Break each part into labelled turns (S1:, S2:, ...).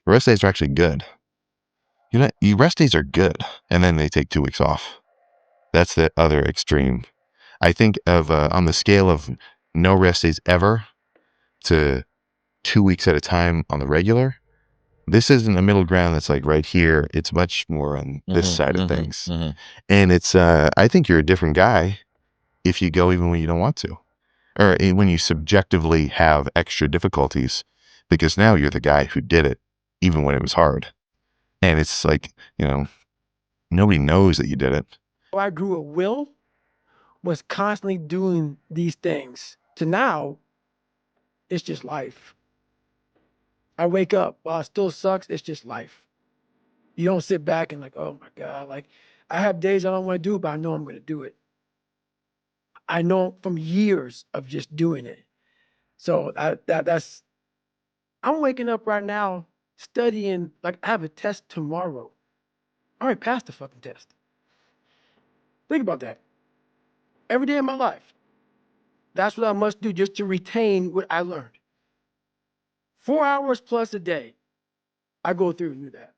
S1: Rest days are actually good. Rest days are good, and then they take 2 weeks off. That's the other extreme. I think of on the scale of no rest days ever to 2 weeks at a time on the regular. This isn't a middle ground that's like right here. It's much more on this side of things. And it's, I think you're a different guy if you go even when you don't want to, or when you subjectively have extra difficulties, because now you're the guy who did it, even when it was hard. And it's like, nobody knows that you did it.
S2: I grew a will was constantly doing these things to now it's just life. I wake up, while it still sucks, it's just life. You don't sit back and like, oh my God, like I have days I don't want to do it, but I know I'm going to do it. I know from years of just doing it. So that's, I'm waking up right now studying, like I have a test tomorrow. I already passed the fucking test. Think about that. Every day of my life. That's what I must do just to retain what I learned. 4 hours plus a day. I go through and do that.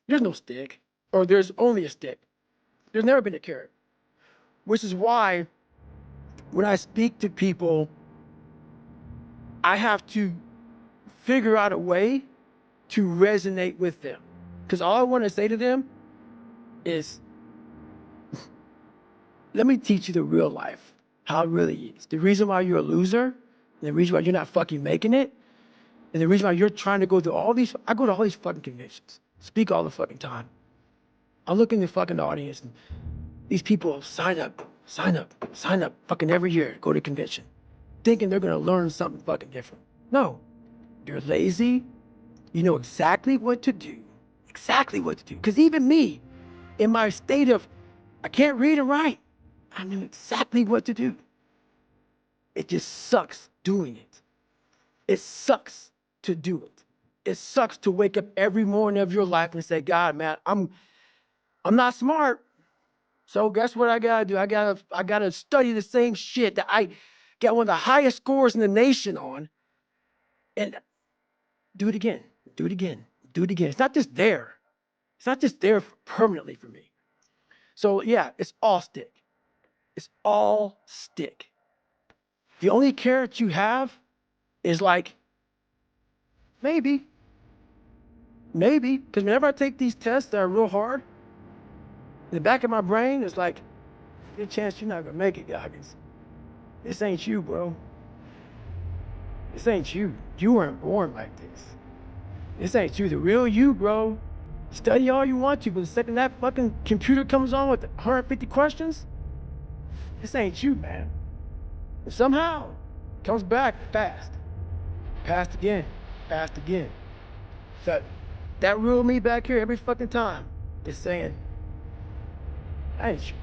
S2: There's no stick, or there's only a stick. There's never been a carrot. Which is why when I speak to people, I have to figure out a way to resonate with them. Because all I want to say to them is, let me teach you the real life, how it really is. The reason why you're a loser, and the reason why you're not fucking making it, and the reason why you're trying to go through all these, I go to all these fucking conventions, speak all the fucking time. I look in the fucking audience and these people sign up fucking every year, go to convention, thinking they're gonna learn something fucking different. No, you're lazy. You know exactly what to do. Exactly what to do. Because even me, in my state of, I can't read and write, I knew exactly what to do. It just sucks doing it. It sucks to do it. It sucks to wake up every morning of your life and say, God, man, I'm not smart. So guess what I gotta do? I gotta study the same shit that I got one of the highest scores in the nation on, and do it again, do it again, do it again. It's not just there. It's not just there permanently for me. So yeah, it's all stick. It's all stick. The only carrot you have is like, maybe, because whenever I take these tests that are real hard, in the back of my brain, it's like, good chance you're not gonna make it, Goggins. This ain't you, bro. This ain't you. You weren't born like this. This ain't you, the real you, bro. Study all you want to, but the second that fucking computer comes on with 150 questions, this ain't you, man. And somehow, it comes back fast. Passed again. Passed again. That real me back here every fucking time is saying, I ain't you.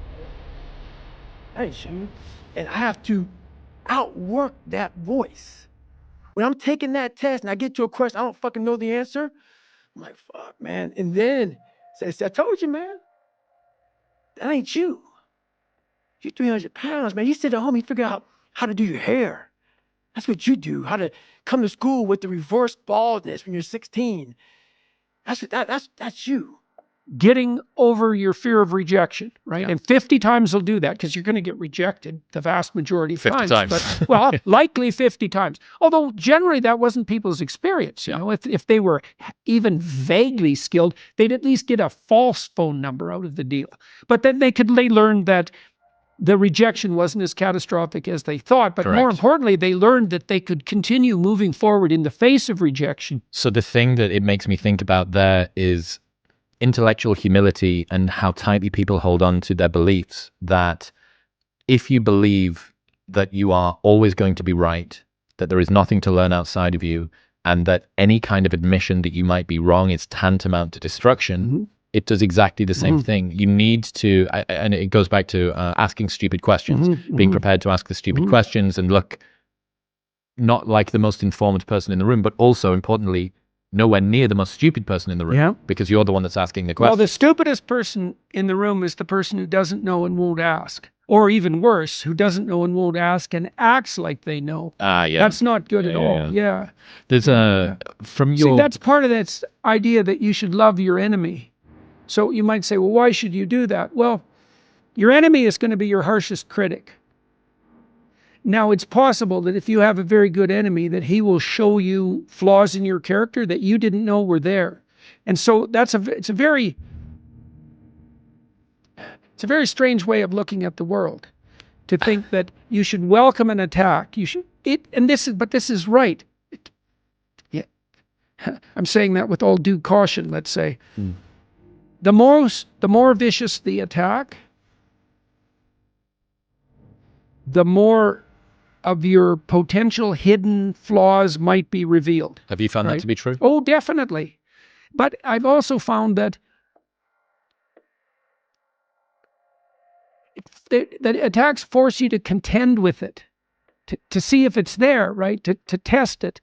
S2: I ain't you. And I have to outwork that voice. When I'm taking that test and I get to a question, I don't fucking know the answer, I'm like, fuck, man. And then, say, I told you, man, that ain't you. You're 300 pounds, man. You sit at home, you figure out how to do your hair. That's what you do. How to come to school with the reverse baldness when you're 16. That's you.
S3: Getting over your fear of rejection, right?
S4: Yeah.
S3: And 50 times will do that because you're going to get rejected the vast majority of
S4: 50 times.
S3: But, well, likely 50 times. Although generally that wasn't people's experience. You know, if they were even vaguely skilled, they'd at least get a false phone number out of the deal. But then they learned that the rejection wasn't as catastrophic as they thought. But more importantly, they learned that they could continue moving forward in the face of rejection.
S4: So the thing that it makes me think about there is intellectual humility and how tightly people hold on to their beliefs, that if you believe that you are always going to be right, that there is nothing to learn outside of you, and that any kind of admission that you might be wrong is tantamount to destruction, it does exactly the same thing. You need to, and it goes back to asking stupid questions, being prepared to ask the stupid questions and look not like the most informed person in the room, but also importantly, nowhere near the most stupid person in the room
S3: Yeah.
S4: because you're the one that's asking the
S3: Well,
S4: question.
S3: the stupidest person in the room is the person who doesn't know and won't ask. Or even worse, who doesn't know and won't ask and acts like they know.
S4: Yeah.
S3: That's not good at all. Yeah.
S4: There's from
S3: See,
S4: your
S3: that's part of that idea that you should love your enemy. So you might say, well, why should you do that? Well, your enemy is going to be your harshest critic. Now, it's possible that if you have a very good enemy, that he will show you flaws in your character that you didn't know were there. And so it's a very strange way of looking at the world, to think that you should welcome an attack. You should but this is right. Yeah, I'm saying that with all due caution. Let's say the more vicious the attack, the more of your potential hidden flaws might be revealed.
S4: have you found that to be true?
S3: Oh, definitely. But I've also found that attacks force you to contend with it, to see if it's there, right? To test it.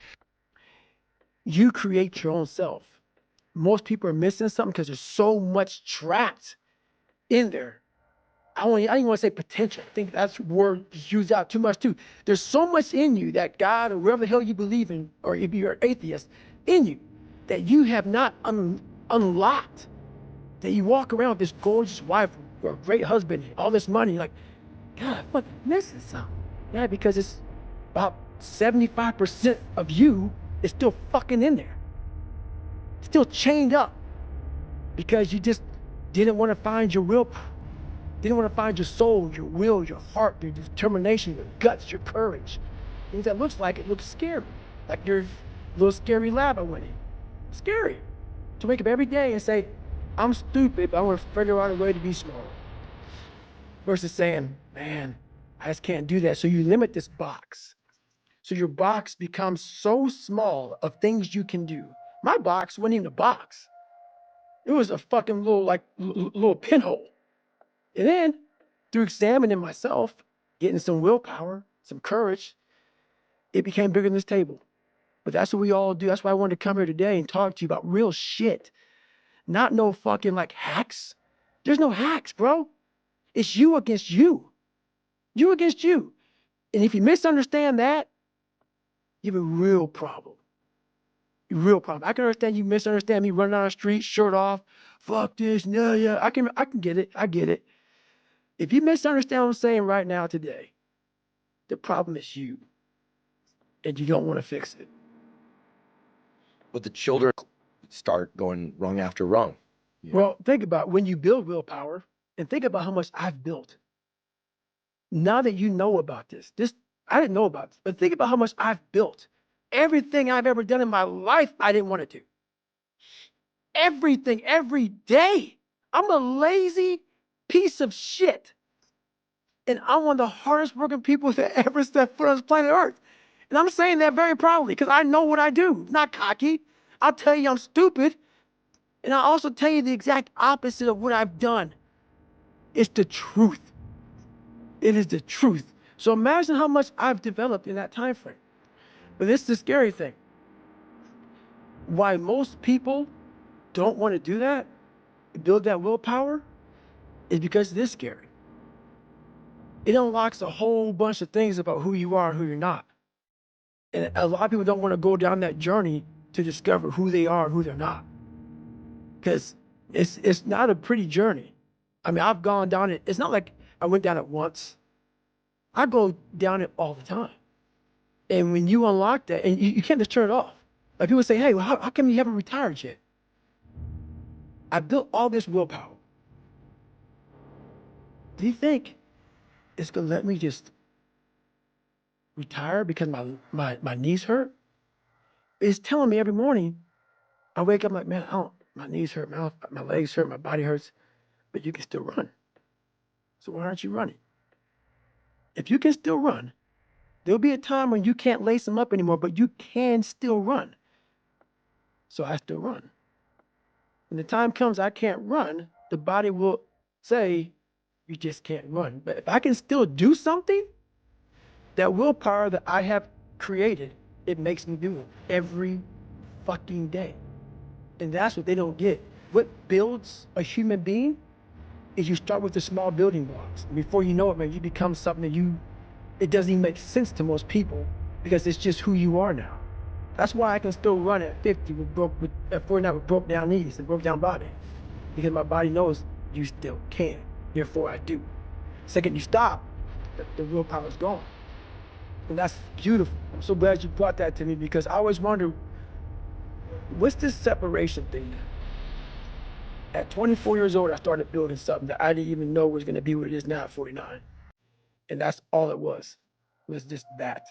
S2: You create your own self. Most people are missing something because there's so much trapped in there. I don't even want to say potential. I think that's word used out too much too. There's so much in you that God or whatever the hell you believe in, or if you're an atheist, in you that you have not unlocked. That you walk around with this gorgeous wife or a great husband, all this money, like, God, I'm missing something. Yeah, because it's about 75% of you is still fucking in there. Still chained up. Because you just didn't want to find your will, didn't want to find your soul, your will, your heart, your determination, your guts, your courage. Things that looks like it looks scary. Like your little scary lab I went in. Scary. To wake up every day and say, I'm stupid, but I want to figure out a way to be smart. Versus saying, man, I just can't do that. So you limit this box. So your box becomes so small of things you can do. My box wasn't even a box. It was a fucking little, like, little pinhole. And then, through examining myself, getting some willpower, some courage, it became bigger than this table. But that's what we all do. That's why I wanted to come here today and talk to you about real shit. Not no fucking, like, hacks. There's no hacks, bro. It's you against you. You against you. And if you misunderstand that, you have a real problem. A real problem. I can understand you misunderstand me running down the street, shirt off, fuck this, yeah. I can get it. I get it. If you misunderstand what I'm saying right now today, the problem is you. And you don't want to fix it.
S5: But the children start going wrong after wrong.
S2: Yeah. Well, think about when you build willpower, and think about how much I've built. Now that you know about this, I didn't know about this, but think about how much I've built. Everything I've ever done in my life, I didn't want to do. Everything, every day. I'm a lazy piece of shit. And I'm one of the hardest working people that ever stepped foot on this planet Earth. And I'm saying that very proudly because I know what I do. Not cocky. I'll tell you I'm stupid. And I'll also tell you the exact opposite of what I've done. It's the truth. It is the truth. So imagine how much I've developed in that time frame. But this is the scary thing. Why most people don't want to do that, build that willpower, is because it is scary. It unlocks a whole bunch of things about who you are and who you're not. And a lot of people don't want to go down that journey to discover who they are and who they're not. Because it's not a pretty journey. I mean, I've gone down it. It's not like I went down it once. I go down it all the time. And when you unlock that, and you can't just turn it off. Like people say, hey, well, how come you haven't retired yet? I built all this willpower. Do you think it's going to let me just retire because my knees hurt? It's telling me every morning, I wake up like, man, my knees hurt, my legs hurt, my body hurts, but you can still run. So why aren't you running? If you can still run, there'll be a time when you can't lace them up anymore, but you can still run. So I still run. When the time comes I can't run, the body will say, you just can't run. But if I can still do something, that willpower that I have created, it makes me do it every fucking day. And that's what they don't get. What builds a human being is you start with the small building blocks. And before you know it, man, you become something that it doesn't even make sense to most people because it's just who you are now. That's why I can still run at 50 at 49 with broke down knees and broke down body. Because my body knows you still can. Therefore I do. Second you stop, the willpower is gone. And that's beautiful. I'm so glad you brought that to me because I always wonder, what's this separation thing? At 24 years old, I started building something that I didn't even know was going to be what it is now at 49. And that's all it was just that.